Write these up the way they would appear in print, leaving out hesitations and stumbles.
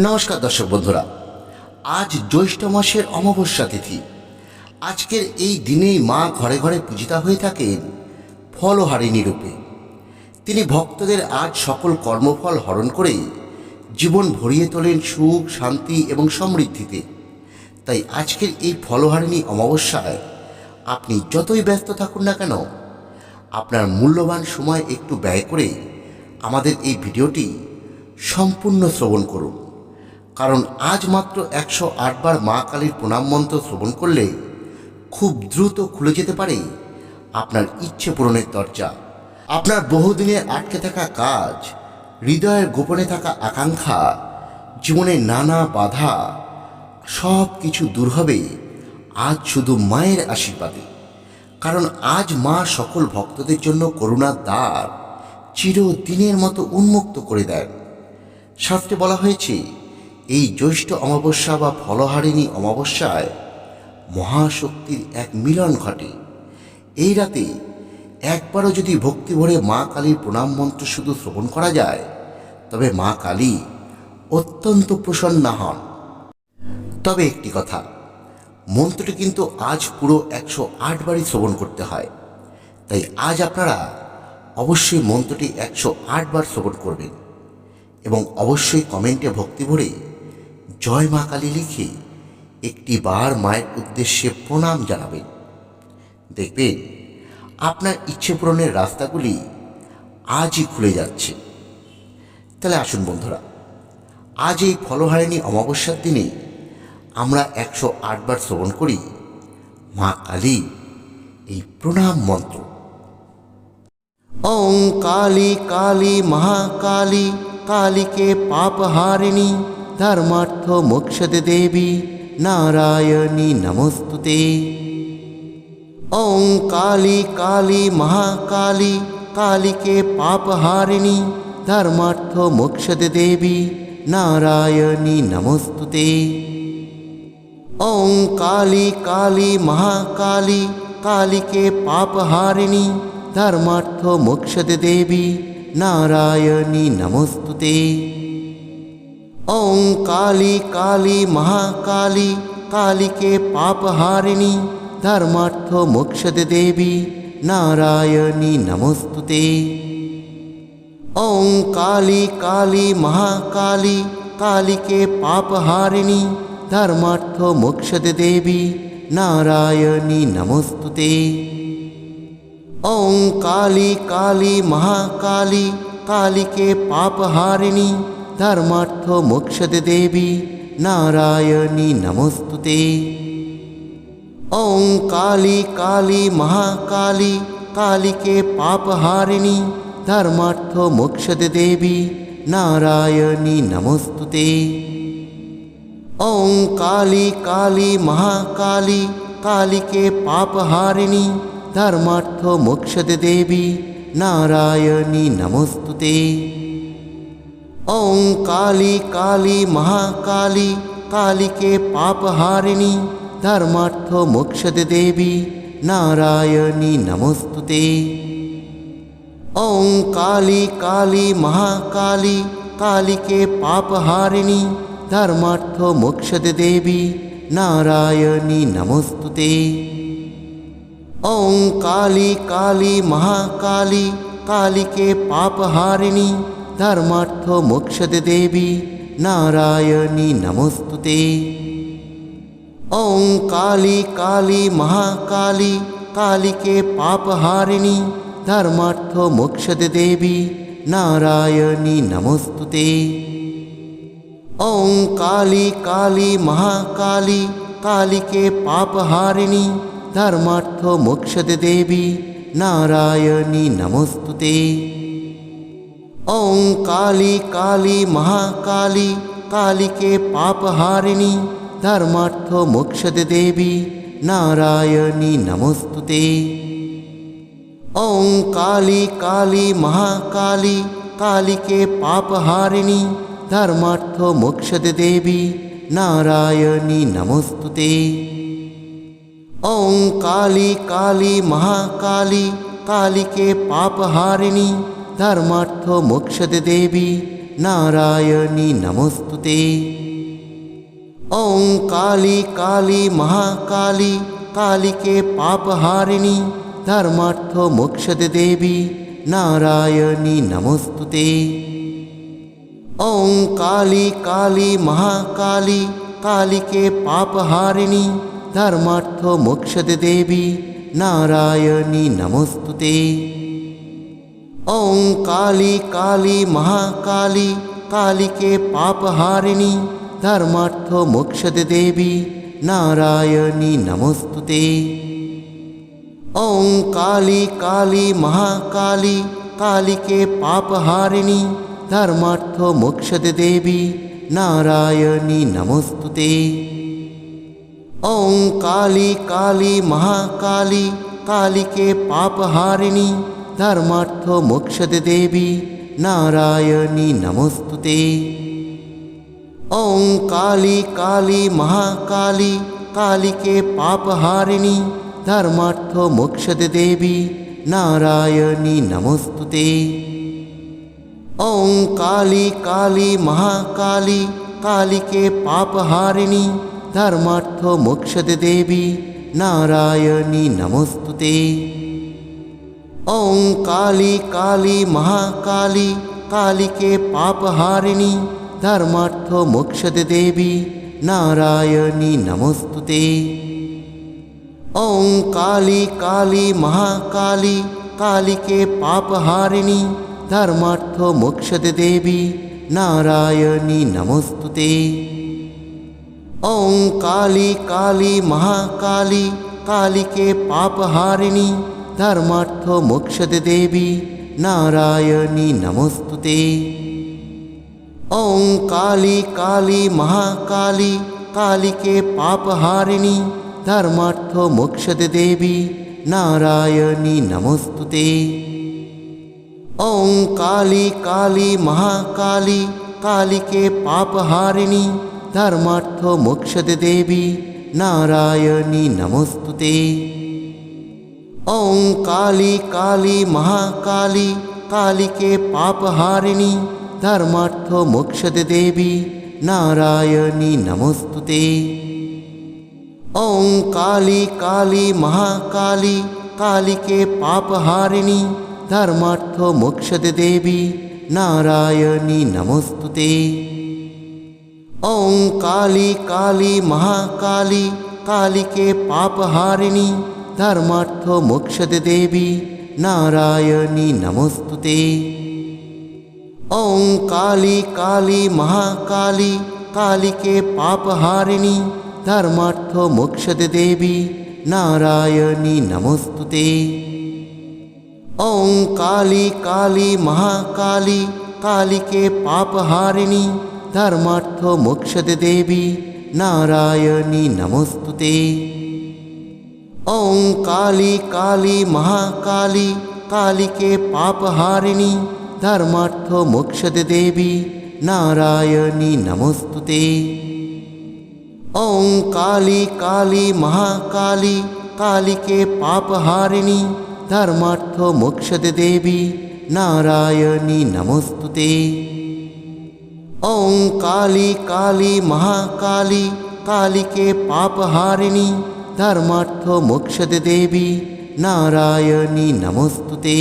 নমস্কার দর্শক বন্ধুরা, আজ জ্যৈষ্ঠ মাসের অমাবস্যা তিথি। আজকের এই দিনেই মা ঘরে ঘরে পূজিতা হয়ে থাকেন ফলহারিণী রূপে। তিনি ভক্তদের আজ সকল কর্মফল হরণ করে জীবন ভরিয়ে তোলেন সুখ, শান্তি এবং সমৃদ্ধিতে। তাই আজকের এই ফলহারিণী অমাবস্যায় আপনি যতই ব্যস্ত থাকুন না কেন, আপনার মূল্যবান সময় একটু ব্যয় করে আমাদের এই ভিডিওটি সম্পূর্ণ শ্রবণ করুন। কারণ আজ মাত্র 108 বার মা কালীর প্রণাম মন্ত্র শ্রবণ করলে খুব দ্রুত খুলে যেতে পারে আপনার ইচ্ছে পূরণের দরজা। আপনার বহুদিনে আটকে থাকা কাজ, হৃদয়ের গোপনে থাকা আকাঙ্ক্ষা, জীবনের নানা বাধা সব কিছু দূর হবে আজ শুধু মায়ের আশীর্বাদে। কারণ আজ মা সকল ভক্তদের জন্য করুণার দ্বার চিরদিনের মতো উন্মুক্ত করে দেন। শাস্ত্রে বলা হয়েছে, এই জ্যৈষ্ঠ অমাবস্যা বা ফলহারিণী অমাবস্যায় মহাশক্তির এক মিলন ঘটে। এই রাতে একবারও যদি ভক্তি ভরে মা কালীর প্রণাম মন্ত্র শুধু শ্রবণ করা যায়, তবে মা কালী অত্যন্ত প্রসন্না হন। তবে একটি কথা, মন্ত্রটি কিন্তু আজ পুরো 108 বারই শ্রবণ করতে হয়। তাই আজ আপনারা অবশ্যই মন্ত্রটি 108 বার শ্রবণ করবেন এবং অবশ্যই কমেন্টে ভক্তি ভরে জয় মা কালী লিখে একটি বার মায়ের উদ্দেশ্যে প্রণাম জানাবেন। দেখবেন আপনার ইচ্ছে পূরণের রাস্তাগুলি আজই খুলে যাচ্ছে। তাহলে আসুন বন্ধুরা, আজ এই ফলহারিণী অমাবস্যার দিনে আমরা 108 বার শ্রবণ করি মা কালী এই প্রণাম মন্ত্র। ওং কালী কালী মহাকালী কালীকে পাপহারিণী ধর্মার্থ মোক্ষদে দেবী নারায়ণী নমস্তুতে। ওং কালী কালী মহাকালী কালীকে পাপহারিণী ধর্মার্থ মোক্ষদে দেবী নারায়ণী নমস্তুতে। ওং কালী কালী মহাকালী কালীকে পাপহারিণী ধর্মার্থ মোক্ষদে দেবী নারায়ণী নমস্তুতে। ওং কালী কালী মহাকালী কালীকে পাপহারিণী ধর্মার্থ মোক্ষদে দেবী নারায়ণী নমস্তুতে। ওং কালী কালী মহাকালী কালীকে পাপহারিণী ধর্মার্থ মোক্ষদে দেবী নারায়ণী নমস্তুতে। ওং কালী কালী মহাকালী কালীকে পাপহারিণী ধর্মার্থ মোক্ষদে দেবী নারায়ণী নমস্তুতে। ওং কালী কালী মহাকালী কালীকে পাপহারিণী ধর্মার্থ মোক্ষদে দেবী নারায়ণী নমস্তুতে। ওং কালী কালী মহাকালী কালীকে পাপহারিণী ধর্মার্থ মোক্ষদে দেবী নারায়ণী নমস্তুতে। ওং কালী কালী মহাকালী কালীকে পাপহারিণী ধর্মার্থ মোক্ষদে দেবী নারায়ণী নমস্তুতে। ওং কালী কালী মহাকালী কালীকে পাপহারিণী ধর্মার্থ মোক্ষদে দেবী নারায়ণী নমস্তুতে। ওং কালী কালী মহাকালী কালীকে পাপহারিণী ধর্মার্থ মোক্ষদে দেবী নারায়ণী নমস্তুতে। ওং কালী কালী মহাকালী কালীকে পাপহারিণী ধর্মার্থ মোক্ষদে দেবী নারায়ণী নমস্তুতে। ওং কালী কালী মহাকালী কালীকে পাপহারিণী ধর্মার্থ মোক্ষদে দেবী নারায়ণী নমস্তুতে। ওং কালী কালী মহাকালী কালীকে পাপহারিণী ধর্মার্থ মোক্ষদে দেবী নারায়ণী নমস্তুতে। ওং কালী কালী মহাকালী কালীকে পাপহারিণী ধর্মার্থ মোক্ষদে দেবী নারায়ণী নমস্তুতে। ওং কালী কালী মহাকালী কালীকে পাপহারিণী ধর্মার্থ মোক্ষদে দেবী नारायणी नमोस्तुते। ओं काली काली महाकाली कालिके पापहारिणी धर्मार्थ मोक्षद देवी नारायणी नमोस्तुते। ओं काली काली महाकाली कालिके पापहारिणी धर्मार्थ मोक्षद देवी नारायणी नमोस्तुते। ओं काली काली महाकाली कालिके पापहारिणी धर्मार्थ मोक्षद देवी नारायणी नमोस्तुते। ओं काली काली महाकाली कालिके पापहारिणी धर्मार्थ मोक्षद देवी नारायणी नमोस्तुते। ओं काली काली महाकाली कालिके पापहारिणी धर्मार्थ मोक्षद देवी नारायणी नमोस्तुते। ओं काली काली महाकाली कालिके पापहारिणी धर्मार्थ मोक्षद देवी नारायणी नमोस्तुते। ओं काली काली महाकाली कालिके पापहारिणी धर्मार्थ मोक्षद देवी नारायणी नमोस्तुते। ओं काली काली महाकाली कालिके पापहारिणी धर्मार्थ मोक्षद देवी नारायणी नमोस्तुते। ओं काली काली महाकाली कालिके पापहारिणी धर्मार्थ मोक्षद देवी नारायणी नमोस्तुते। ओं काली काली महाकाली कालिके पापहारिणी धर्मार्थ मोक्षद देवी नारायणी नमोस्तुते। ओं काली काली महाकाली कालिके पापहारिणी धर्मार्थ मोक्षद देवी नारायणी नमोस्तुते। ओं काली काली महाकाली कालिके पापहारिणी धर्मार्थ मोक्षद देवी नारायणी नमोस्तुते। ओं काली काली महाकाली कालिके पापहारिणी धर्मार्थ मोक्षद देवी नारायणी नमोस्तुते। ओं काली काली महाकाली कालिके पापहारिणी धर्मार्थ मोक्षद देवी नारायणी नमोस्तुते। ओं काली काली महाकाली कालिके पापहारिणी धर्मार्थ मोक्षद देवी नारायणी नमोस्तुते। ओं काली काली महाकाली कालिके पापहारिणी धर्मार्थ मोक्षद देवी नारायणी नमोस्तुते। ओं काली काली महाकाली कालिके पापहारिणी धर्मार्थ मोक्षद देवी नारायणी नमोस्तुते। ओं काली काली महाकाली कालिके पापहारिणी धर्मार्थ मोक्षद देवी नारायणी नमोस्तुते। ओं काली काली महाकाली कालिके पापहारिणी धर्मार्थ मोक्षद देवी नारायणी नमोस्तुते। ओं काली काली महाकाली कालिके पापहारिणी धर्मार्थ मोक्षद देवी नारायणी नमोस्तुते।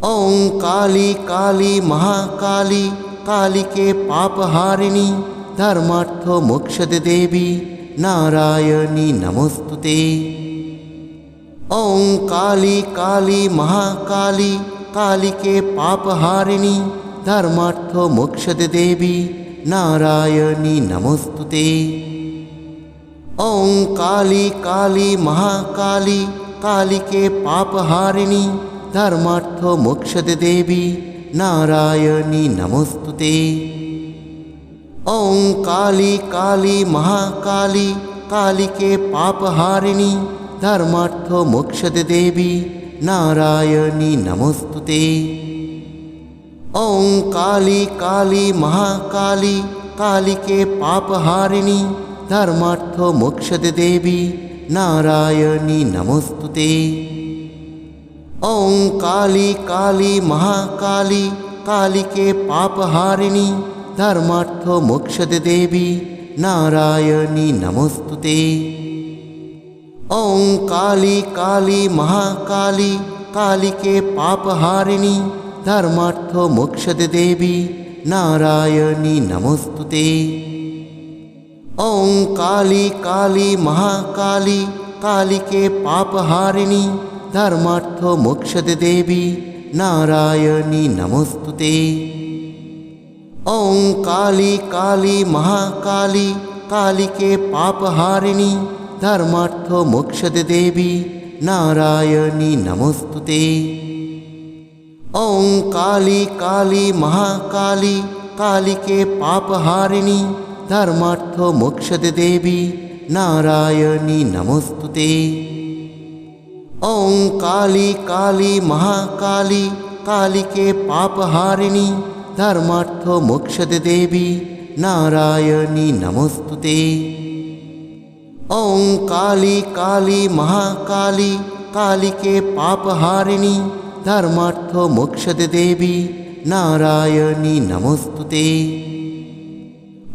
ओं काली काली महाकाली कालिके पापहारिणी धर्मार्थ मोक्षद देवी नारायणी नमोस्तुते। ओं काली काली महाकाली कालिके पापहारिणी धर्मार्थ मोक्षद देवी नारायणी नमोस्तुते। ओं काली काली महाकाली कालिके पापहारिणी धर्मार्थ मोक्षद देवी नारायणी नमोस्तुते। ओं काली काली महाकाली कालिके पापहारिणी धर्मार्थ मोक्षद देवी नारायणी नमोस्तुते। ओं काली काली महाकाली कालिके पापहारिणी धर्मार्थ मोक्षद देवी नारायणी नमोस्तुते। ओं काली काली महाकाली कालिके पापहारिणि धर्मार्थ मोक्षदे देवी नारायणी नमोस्तुते। ओं काली काली महाकाली कालिके पापहारिणि धर्मार्थ मोक्षदे देवी नारायणी नमोस्तुते। ओं काली काली महाकाली कालिके पापहारिणि धर्मार्थ मोक्षदे देवी नारायणी नमोस्तुते। ओं काली काली महाकाली कालिके पापहारिणि धर्मार्थ मोक्षदे देवी नारायणी नमोस्तुते। ओं काली काली महाकाली कालिके पापहारिणि धर्मार्थ मोक्षदे देवी नारायणी नमोस्तुते। ओं काली काली महाकाली कालिके पापहारिणि धर्मार्थ मोक्षदे देवी नारायणी नमोस्तुते। ओं काली काली महाकाली कालिके पापहारिणि धर्मार्थ मोक्षदे देवी नारायणी नमोस्तुते।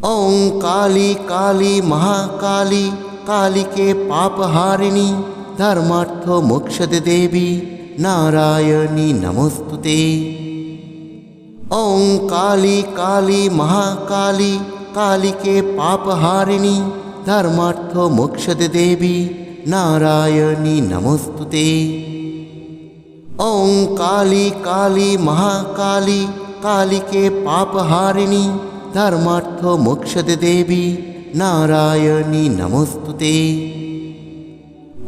ओं काली काली महाकाली कालिके पापहारिणि धर्मार्थ मोक्षदे देवी नारायणी नमोस्तुते। ओं काली काली महाकाली कालिके पापहारिणि धर्मार्थ मोक्षदे देवी नारायणी नमोस्तुते। ओं काली काली महाकाली कालिके पापहारिणि धर्मार्थ मोक्षदे देवी नारायणी नमोस्तुते।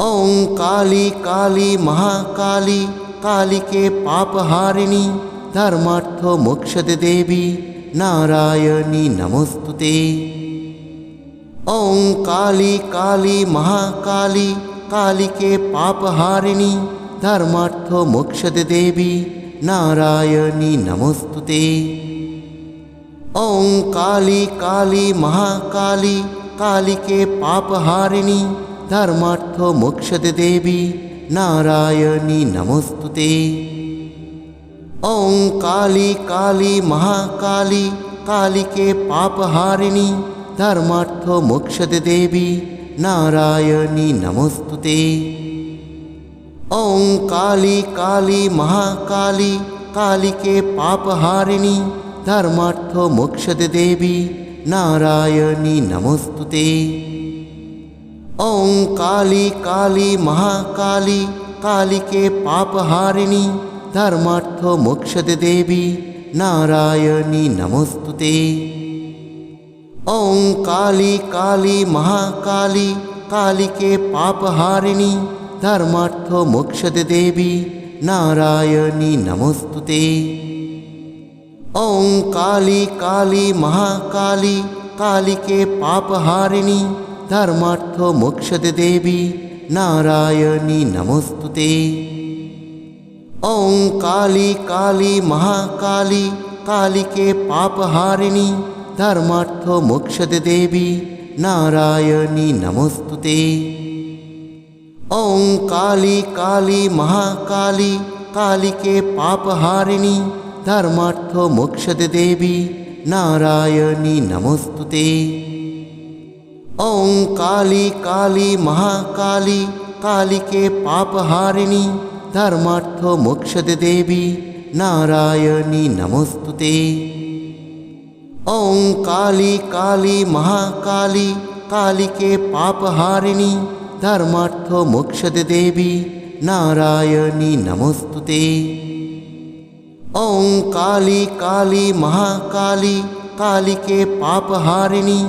ओं काली काली महाकाली कालिके पापहारिणि धर्मार्थ मोक्षदे देवी नारायणी नमोस्तुते। ओं काली काली महाकाली कालिके पापहारिणि धर्मार्थ मोक्षदे देवी नारायणी नमोस्तुते। ओं काली काली महाकाली कालिके पापहारिणि धर्मार्थ मोक्षदे देवी नारायणी नमोस्तुते। ओं काली काली महाकाली कालिके पापहारिणि धर्मार्थ मोक्षदे देवी नारायणी नमोस्तुते। ओं काली काली महाकाली कालिके पापहारिणि धर्मार्थ मोक्षदे देवी नारायणी नमोस्तुते। ओं काली काली महाकाली कालिके पापहारिणि धर्मार्थ मोक्षदे देवी नारायणी नमोस्तुते। ओं काली काली महाकाली कालिके पापहारिणि धर्मार्थ मोक्षदे देवी नारायणी नमोस्तुते। ओं काली काली महाकाली कालिके पापहारिणि धर्मार्थ मोक्षदे देवी नारायणी नमोस्तुते। ओं काली काली महाकाली कालिके पापहारिणि धर्मार्थ मोक्षदे देवी नारायणी नमोस्तुते। ओं काली काली महाकाली कालिके पापहारिणि धर्मार्थ मोक्षदे देवी नारायणी नमोस्तुते। ओं काली काली महाकाली कालिके पापहारिणि धर्मार्थ मोक्षदे देवी नारायणी नमोस्तुते। ओं काली काली महाकाली कालिके पापहारिणि धर्मार्थ मोक्षदे देवी नारायणी नमोस्तुते। ओं काली काली महाकाली कालिके पापहारिणि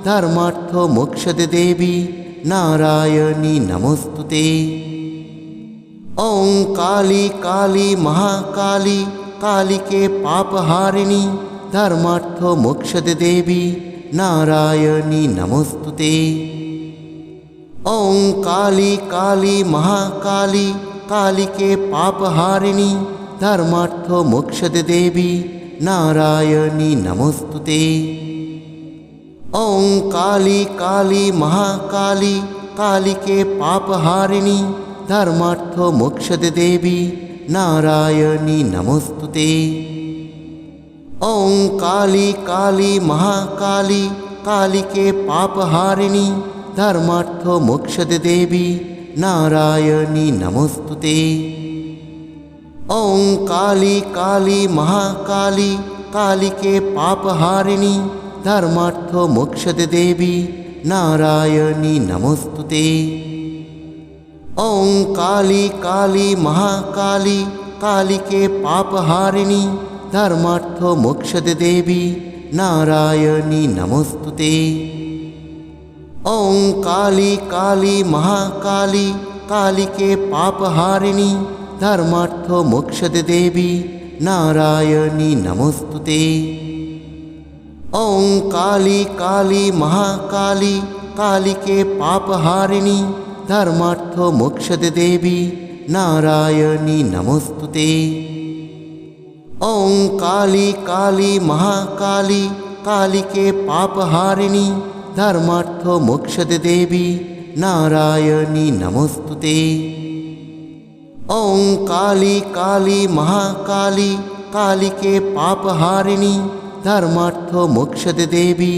धर्मार्थ मोक्षदे देवी नारायणी नमोस्तुते। ओं काली काली महाकाली कालिके पापहारिणि धर्मार्थ मोक्षदे देवी नारायणी नमोस्तुते। ओं काली काली महाकाली कालिके पापहारिणि धर्मार्थ मोक्षदे देवी नारायणी नमोस्तुते। ओं काली काली महाकाली कालिके पापहारिणि धर्मार्थ मोक्षदे देवी नारायणी नमोस्तुते। ওং কালী কালী মহাকালী কালীকে পাপহারিণী ধর্মার্থ মোক্ষদে দেবী নারায়ণী নমস্তুতে। ওং কালী কালী মহাকালী কালীকে পাপহারিণী ধর্মার্থ মোক্ষদে দেবী নারায়ণী নমস্তুতে। ওং কালী কালী মহাকালী কালীকে পাপহারিণী ধর্মার্থ মোক্ষদে দেবী নারায়ণী নমস্তুতে। ওং কালী কালী মহাকালী কালীকে পাপহারিণী ধর্মার্থ মোক্ষদে দেবী নারায়ণী নমস্তুতে। ওং কালী কালী মহাকালী কালীকে পাপহারিণী ধর্মার্থ মোক্ষদে দেবী নারায়ণী নমস্তুতে। ওং কালী কালী মহাকালী কালীকে পাপহারিণী ধর্মার্থ মোক্ষদে দেবী নারায়ণী নমস্তুতে। ওং কালী কালী মহাকালী কালীকে পাপহারিণী ধর্মার্থ মোক্ষদে দেবী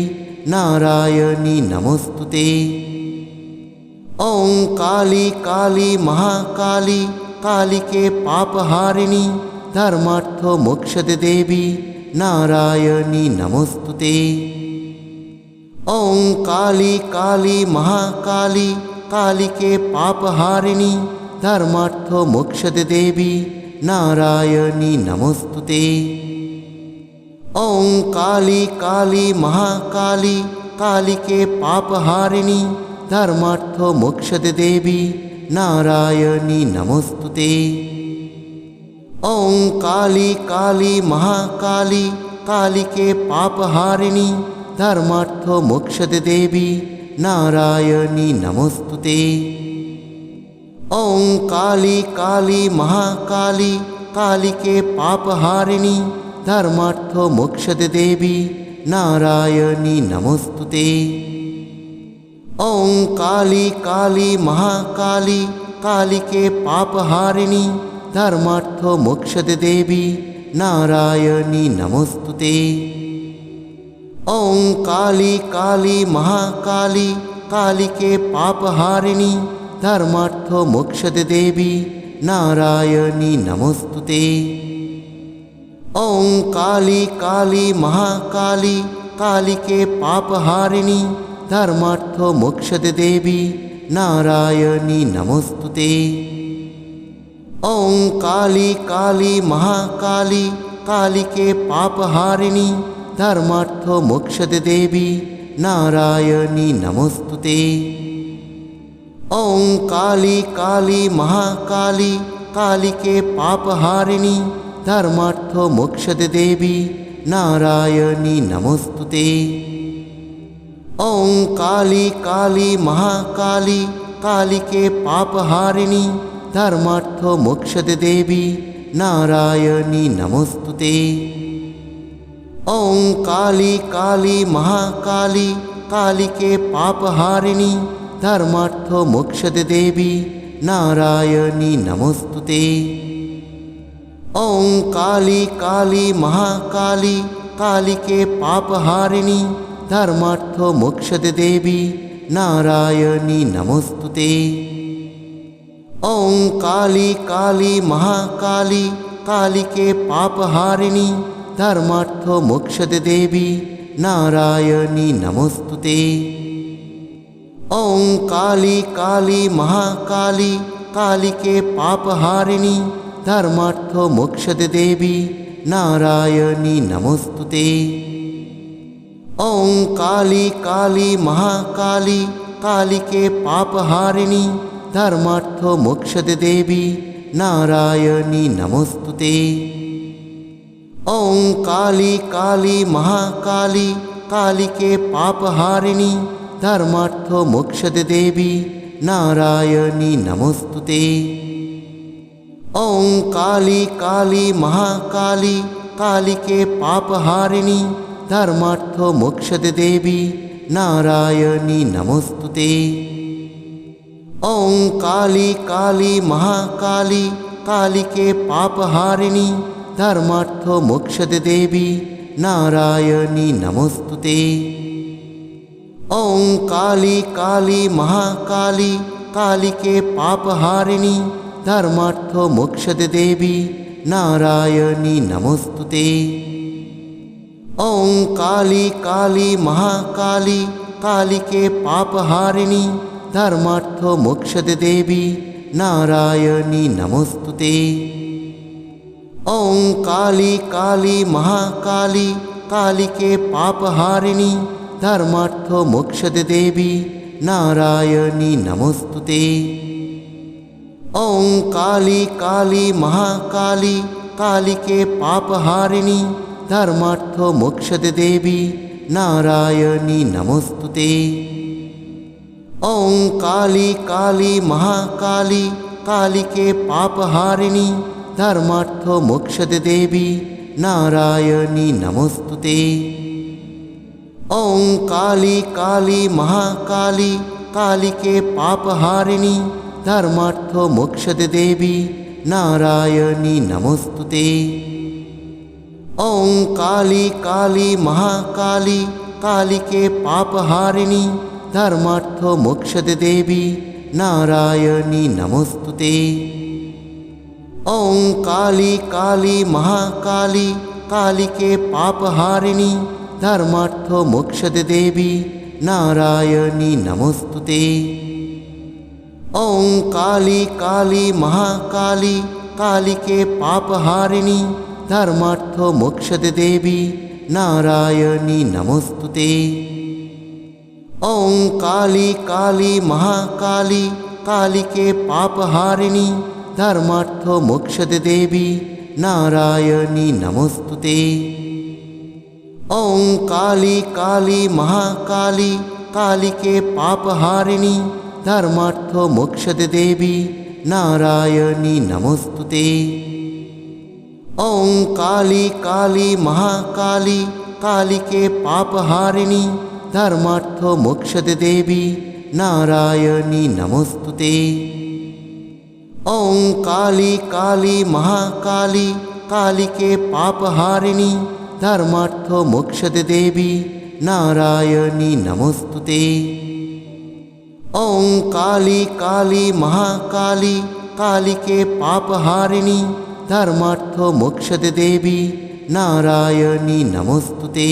নারায়ণী নমস্তুতে। ওং কালী কালী মহাকালী কালীকে পাপহারিণী ধর্মার্থ মোক্ষদে দেবী নারায়ণী নমস্তুতে। ওং কালী কালী মহাকালী কালীকে পাপহারিণী ধর্মার্থ মোক্ষদে দেবী নারায়ণী নমস্তুতে। ওং কালী কালী মহাকালী কালীকে পাপহারিণী ধর্মার্থ মোক্ষদে দেবী নারায়ণী নমস্তুতে। ওং কালী কালী মহাকালী কালীকে পাপহারিণী ধর্মার্থ মোক্ষদে দেবী নারায়ণী নমস্তুতে। ওং কালী কালী মহাকালী কালীকে পাপহারিণী ধর্মার্থ মোক্ষদে দেবী নারায়ণী নমস্তুতে। ওং কালী কালী মহাকালী কালীকে পাপহারিণী ধর্মার্থ মোক্ষদে দেবী নারায়ণী নমস্তুতে। ওং কালী কালী মহাকালী কালীকে পাপহারিণী ধর্মার্থ মোক্ষদে দেবী নারায়ণী নমস্তুতে। ওং কালী কালী মহাকালী কালীকে পাপহারিণী ধর্মার্থ মোক্ষদে দেবী নারায়ণী নমস্তুতে। ওং কালী কালী মহাকালী কালীকে পাপহারিণী ধর্মার্থ মোক্ষদে দেবী নারায়ণী নমস্তুতে। ওং কালী কালী মহাকালী কালীকে পাপহারিণী ধর্মার্থ মোক্ষদে দেবী নারায়ণী নমস্তুতে। ওং কালী কালী মহাকালী কালীকে পাপহারিণী ধর্মার্থ মোক্ষদে দেবী নারায়ণী নমস্তুতে। ওং কালী কালী মহাকালী কালীকে পাপহারিণী ধর্মার্থ মোক্ষদে দেবী নারায়ণী নমস্তুতে। ওং কালী কালী মহাকালী কালীকে পাপহারিণী ধর্মার্থ মোক্ষদে দেবী নারায়ণী নমস্তুতে। ওং কালী কালী মহাকালী কালীকে পাপহারিণী ধর্মার্থ মোক্ষদে দেবী নারায়ণী নমস্তুতে। ওং কালী কালী মহাকালী কালীকে পাপহারিণী ধর্মার্থ মোক্ষদে দেবী নারায়ণী নমস্তুতে। ওং কালী কালী মহাকালী কালীকে পাপহারিণী ধর্মার্থ মোক্ষদে দেবী নারায়ণী নমস্তুতে। ওং কালী কালী মহাকালী কালীকে পাপহারিণী ধর্মার্থ মোক্ষদে দেবী নারায়ণী নমস্তুতে। ওং কালী কালী মহাকালী কালীকে পাপহারিণী ধর্মার্থ মোক্ষদে দেবী নারায়ণী নমস্তুতে। ওং কালী কালী মহাকালী কালীকে পাপহারিণী ধর্মার্থ মোক্ষদে দেবী नारायणी नमोस्तुते। ओं काली काली महाकाली कालिके पापहारिणी धर्मार्थ मोक्षद देवी नारायणी नमोस्तुते। ओं काली काली महाकाली कालिके पापहारिणी धर्मार्थ मोक्षद देवी नारायणी नमोस्तुते। ओं काली काली महाकाली कालिके पापहारिणी धर्मार्थ मोक्षद देवी नारायणी नमोस्तुते। ओं काली काली महाकाली कालिके पापहारिणी धर्मार्थ मोक्षद देवी नारायणी नमोस्तुते। ओं काली काली महाकाली कालिके पापहारिणी धर्मार्थ मोक्षद देवी नारायणी नमोस्तुते। ओं काली काली महाकाली कालिके पापहारिणी धर्मार्थ मोक्षद देवी नारायणी नमोस्तुते। ओं काली काली महाकाली कालिके पापहारिणी धर्मार्थ मोक्षद देवी नारायणी नमोस्तुते। ओं काली काली महाकाली कालिके पापहारिणी धर्मार्थ मोक्षद देवी नारायणी नमोस्तुते। ओं काली काली महाकाली कालिके पापहारिणी धर्मार्थ मोक्षद देवी नारायणी नमोस्तुते। ओं काली काली महाकाली कालिके पापहारिणी धर्मार्थ मोक्षद देवी नारायणी नमोस्तुते। ओं काली काली महाकाली कालिके पापहारिणी धर्मार्थ मोक्षद देवी नारायणी नमोस्तुते। ओं काली काली महाकाली कालिके पापहारिणी धर्मार्थ मोक्षद देवी नारायणी नमोस्तुते। ओं काली काली महाकाली कालिके पापहारिणी धर्मार्थ मोक्षद देवी नारायणी नमोस्तुते। ओं काली काली महाकाली कालिके पापहारिणी धर्मार्थ मोक्षद देवी नारायणी नमोस्तुते।